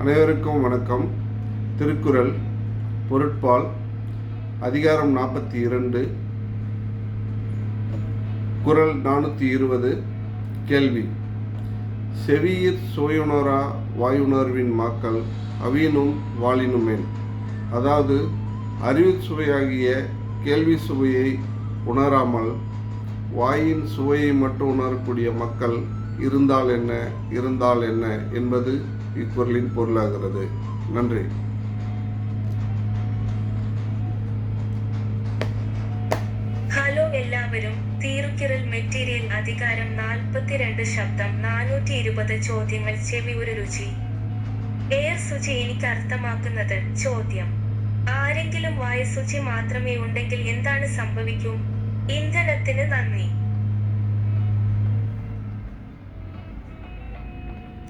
அனைவருக்கும் வணக்கம். திருக்குறள் பொருட்பால் அதிகாரம் 42 குறள் 420. கேள்வி: செவியிற் சுவையுணரா வாயுணர்வின் மாக்கள் அவியினும் வாழினுமேன். அதாவது, அறிவு சுவையாகிய கேள்வி சுவையை உணராமல் வாயின் சுவையை மட்டும் உணரக்கூடிய மக்கள் இருந்தால் என்ன என்பது இக்குறளின் பொருளாகிறது. நன்றி. ഹലോ എല്ലാവരും. തിരുക്കുറൾ മെറ്റീരിയൽ അധികാരം 42 ശബ്ദം 420 ചോദ്യങ്ങൾ ചെവി ഒരു രുചി. എയർ ശുചി എനിക്ക് അർത്ഥമാക്കുന്നത് ചോദ്യം: ആരെങ്കിലും വായുശുചി മാത്രമേ ഉണ്ടെങ്കിൽ എന്താണ് സംഭവിക്കും? ഇന്ധനത്തിന് നന്ദി.